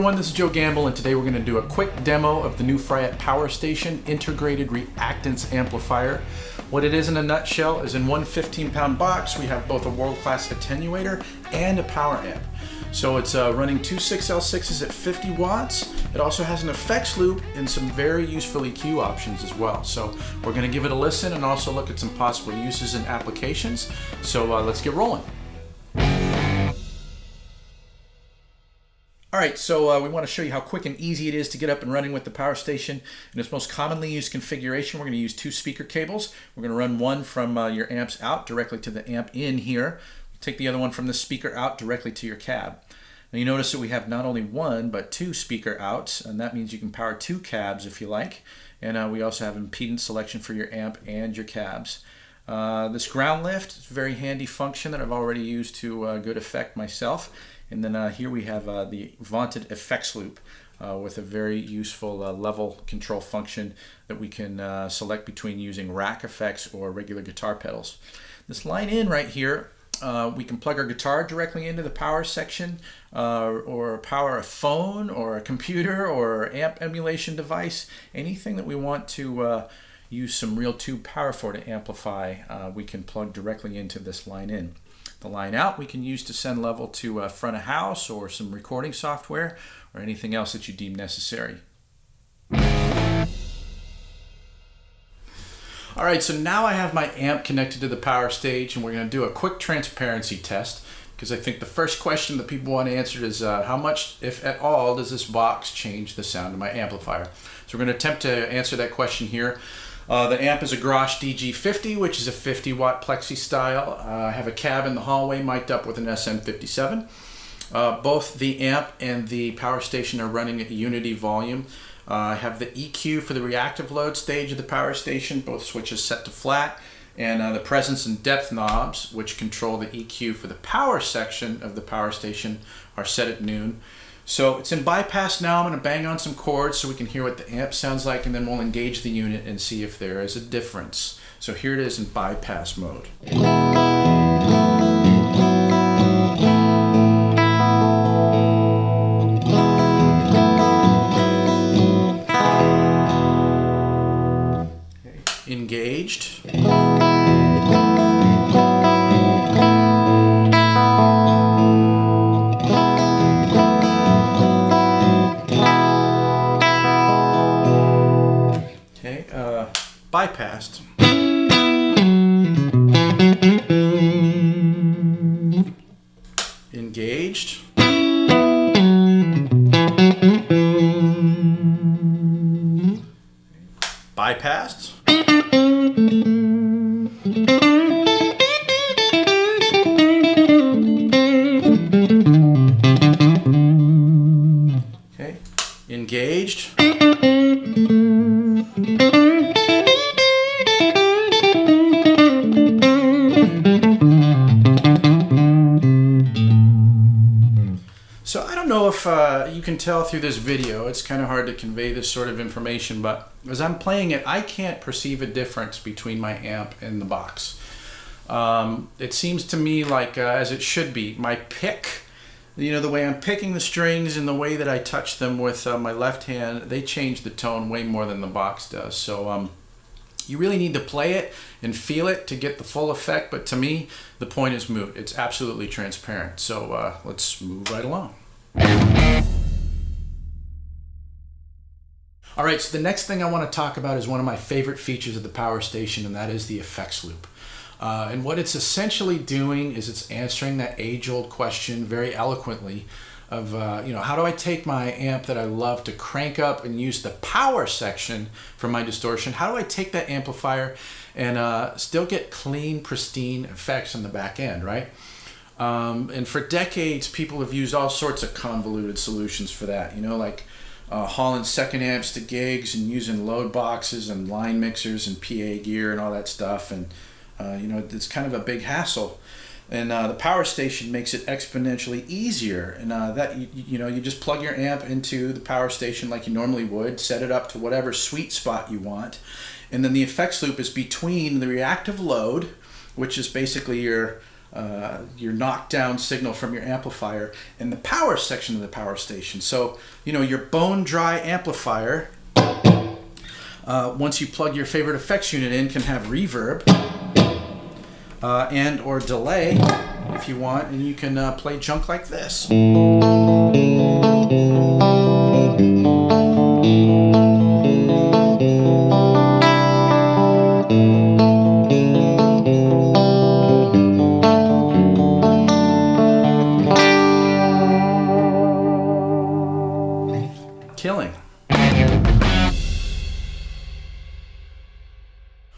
everyone, this is Joe Gamble, and today we're going to do a quick demo of the new Fryette Power Station Integrated Reactance Amplifier. What it is in a nutshell is in one 15-pound box we have both a world-class attenuator and a power amp. So it's running two 6L6s at 50 watts. It also has an effects loop and some very useful EQ options as well. So we're going to give it a listen and also look at some possible uses and applications. So let's get rolling. Alright, so we want to show you how quick and easy it is to get up and running with the power station. In its most commonly used configuration, we're going to use two speaker cables. We're going to run one from your amps out directly to the amp in here. Take the other one from the speaker out directly to your cab. Now you notice that we have not only one, but two speaker outs, and that means you can power two cabs if you like. And we also have impedance selection for your amp and your cabs. This ground lift is a very handy function that I've already used to good effect myself. And then here we have the vaunted effects loop with a very useful level control function that we can select between using rack effects or regular guitar pedals. This line in right here, we can plug our guitar directly into the power section or power a phone or a computer or amp emulation device. Anything that we want to use some real tube power for to amplify, we can plug directly into this line in. The line out we can use to send level to front of house or some recording software or anything else that you deem necessary. Alright, so now I have my amp connected to the power stage, and we're going to do a quick transparency test, because I think the first question that people want answered is how much, if at all, does this box change the sound of my amplifier? So we're going to attempt to answer that question here. The amp is a Grosh DG50, which is a 50 watt plexi-style. I have a cab in the hallway mic'd up with an SM57. Both the amp and the power station are running at unity volume. I have the EQ for the reactive load stage of the power station, both switches set to flat, and the presence and depth knobs, which control the EQ for the power section of the power station, are set at noon. So it's in bypass now. I'm going to bang on some chords so we can hear what the amp sounds like, and then we'll engage the unit and see if there is a difference. So here it is in bypass mode. Okay. Engaged. Bypassed. Engaged. Bypassed. Okay. Engaged. So I don't know if you can tell through this video, it's kind of hard to convey this sort of information, but as I'm playing it, I can't perceive a difference between my amp and the box. It seems to me like, as it should be, my pick, you know, the way I'm picking the strings and the way that I touch them with my left hand, they change the tone way more than the box does. So you really need to play it and feel it to get the full effect, but to me, the point is moot. It's absolutely transparent. So let's move right along. Alright, so the next thing I want to talk about is one of my favorite features of the power station, and that is the effects loop. And what it's essentially doing is it's answering that age-old question very eloquently of, you know, how do I take my amp that I love to crank up and use the power section for my distortion? How do I take that amplifier and still get clean, pristine effects on the back end, right? And for decades, people have used all sorts of convoluted solutions for that, you know, like hauling second amps to gigs and using load boxes and line mixers and PA gear and all that stuff. And, you know, it's kind of a big hassle. And the power station makes it exponentially easier. And that you know, you just plug your amp into the power station like you normally would, set it up to whatever sweet spot you want. And then the effects loop is between the reactive load, which is basically your your knockdown signal from your amplifier and the power section of the power station. So, you know, your bone dry amplifier, once you plug your favorite effects unit in, can have reverb and or delay if you want, and you can play junk like this. Killing.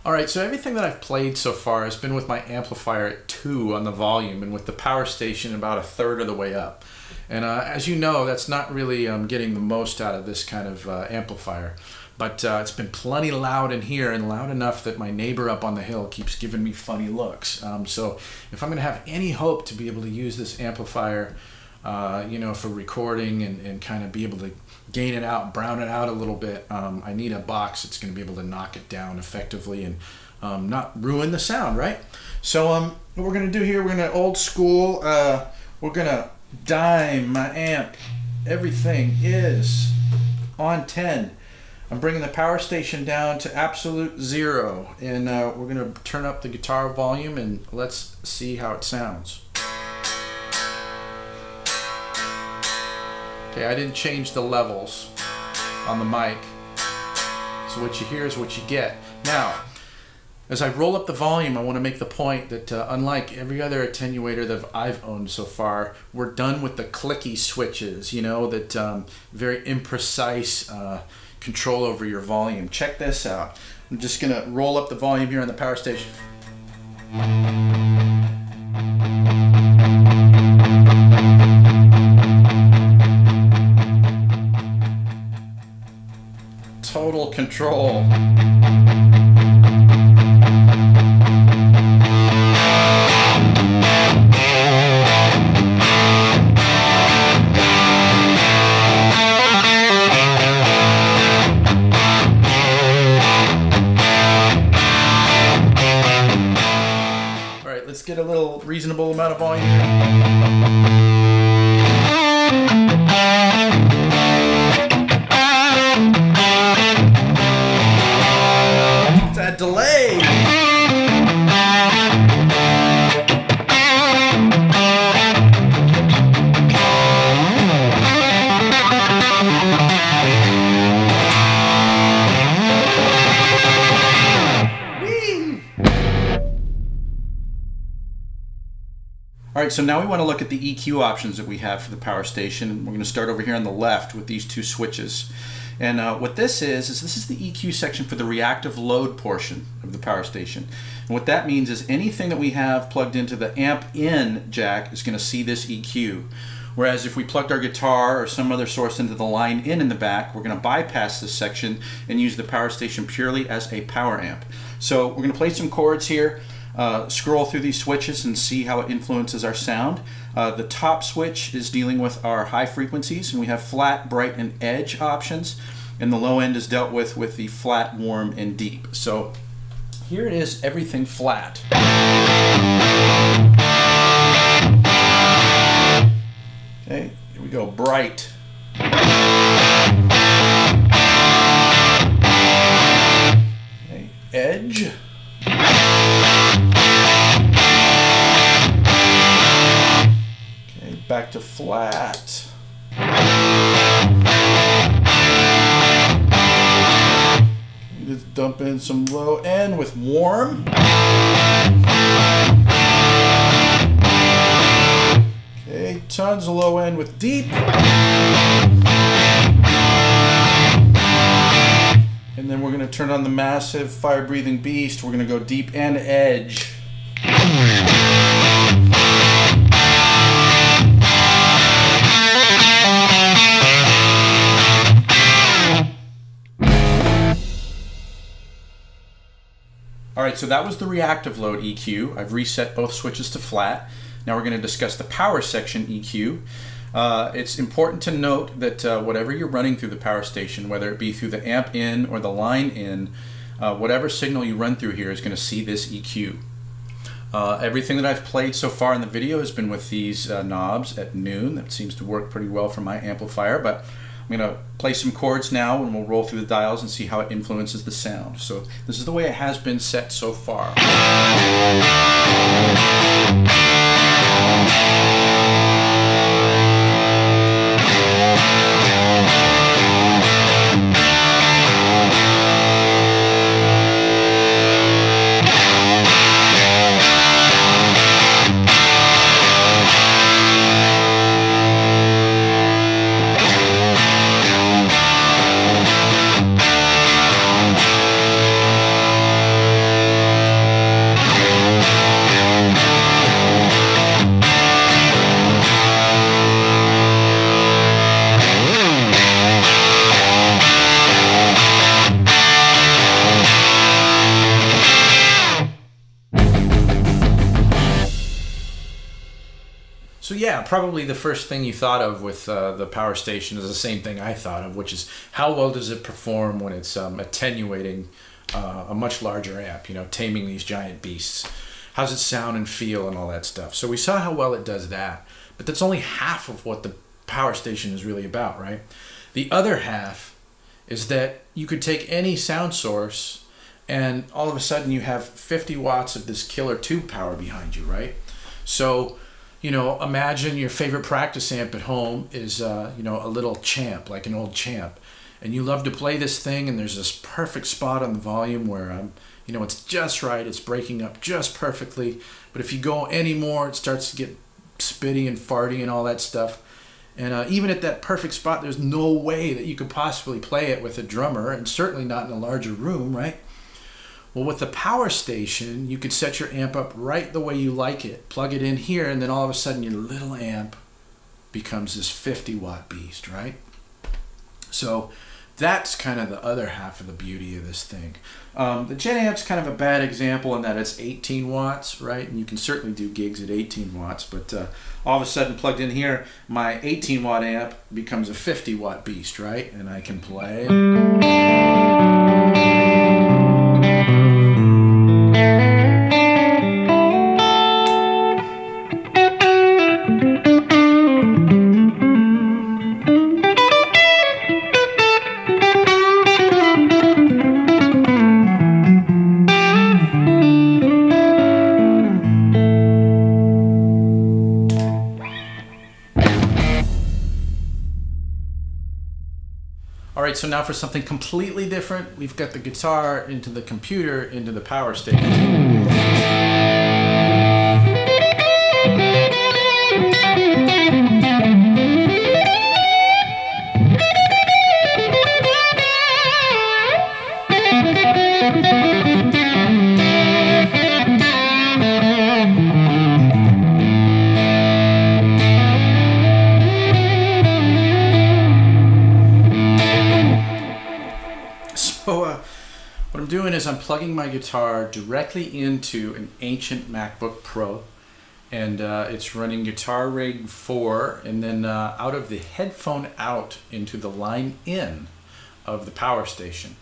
Alright, so everything that I've played so far has been with my amplifier at 2 on the volume and with the power station about 1/3 of the way up. And as you know, that's not really getting the most out of this kind of amplifier. But it's been plenty loud in here, and loud enough that my neighbor up on the hill keeps giving me funny looks. So if I'm going to have any hope to be able to use this amplifier, you know, for recording and kind of be able to gain it out, brown it out a little bit, I need a box that's going to be able to knock it down effectively and not ruin the sound, right? So what we're going to do here, we're going to old school, we're going to dime my amp. Everything is on 10. I'm bringing the power station down to absolute 0, and we're going to turn up the guitar volume and let's see how it sounds. Okay, I didn't change the levels on the mic, so what you hear is what you get. Now, as I roll up the volume, I want to make the point that unlike every other attenuator that I've owned so far, we're done with the clicky switches, you know, that very imprecise control over your volume. Check this out. I'm just going to roll up the volume here on the power station. Total control. All right, let's get a little reasonable amount of volume here. That delay. All right, so now we want to look at the EQ options that we have for the power station. We're going to start over here on the left with these 2 switches. And what this is this is the EQ section for the reactive load portion of the power station. And what that means is anything that we have plugged into the amp in jack is going to see this EQ. Whereas if we plugged our guitar or some other source into the line in the back, we're going to bypass this section and use the power station purely as a power amp. So we're going to play some chords here. Scroll through these switches and see how it influences our sound. The top switch is dealing with our high frequencies, and we have flat, bright, and edge options. And the low end is dealt with the flat, warm, and deep. So here it is, everything flat. Okay, here we go, bright. Okay, edge. Okay, back to flat. Okay, let's dump in some low end with warm. Okay, tons of low end with deep. And then we're going to turn on the massive fire-breathing beast. We're going to go deep and edge. All right, so that was the reactive load EQ. I've reset both switches to flat. Now we're going to discuss the power section EQ. It's important to note that whatever you're running through the power station, whether it be through the amp in or the line in, whatever signal you run through here is going to see this EQ. Everything that I've played so far in the video has been with these knobs at noon. That seems to work pretty well for my amplifier, but I'm going to play some chords now and we'll roll through the dials and see how it influences the sound. So this is the way it has been set so far. So yeah, probably the first thing you thought of with the Power Station is the same thing I thought of, which is how well does it perform when it's attenuating a much larger amp, you know, taming these giant beasts. How's it sound and feel and all that stuff. So we saw how well it does that, but that's only half of what the Power Station is really about, right? The other half is that you could take any sound source and all of a sudden you have 50 watts of this killer tube power behind you, right? So, you know, imagine your favorite practice amp at home is, you know, a little Champ, like an old Champ. And you love to play this thing and there's this perfect spot on the volume where, you know, it's just right, it's breaking up just perfectly. But if you go any more, it starts to get spitty and farty and all that stuff. And even at that perfect spot, there's no way that you could possibly play it with a drummer, and certainly not in a larger room, right? Well, with the Power Station, you could set your amp up right the way you like it, plug it in here, and then all of a sudden your little amp becomes this 50-watt beast, right? So that's kind of the other half of the beauty of this thing. The Jedamp's kind of a bad example in that it's 18 watts, right? And you can certainly do gigs at 18 watts, but all of a sudden plugged in here, my 18-watt amp becomes a 50-watt beast, right? And I can play. Alright, so now for something completely different, we've got the guitar into the computer into the Power Station. What I'm doing is I'm plugging my guitar directly into an ancient MacBook Pro, and it's running Guitar Rig 4, and then out of the headphone out into the line in of the Power Station,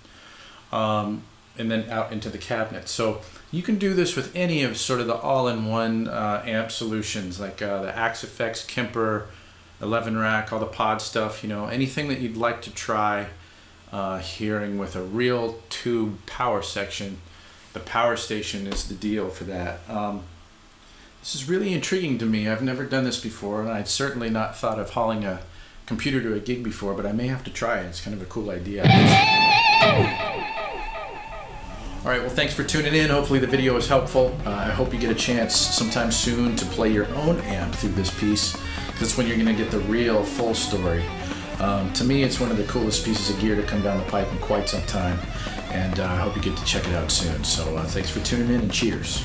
and then out into the cabinet. So you can do this with any of sort of the all-in-one amp solutions, like the Axe FX, Kemper, 11 rack, all the pod stuff, you know, anything that you'd like to try hearing with a real tube power section. The Power Station is the deal for that. This is really intriguing to me. I've never done this before, and I'd certainly not thought of hauling a computer to a gig before, but I may have to try it. It's kind of a cool idea. Alright, well, thanks for tuning in. Hopefully the video was helpful. I hope you get a chance sometime soon to play your own amp through this piece, because that's when you're going to get the real full story. To me, it's one of the coolest pieces of gear to come down the pipe in quite some time, and I hope you get to check it out soon. So thanks for tuning in, and cheers.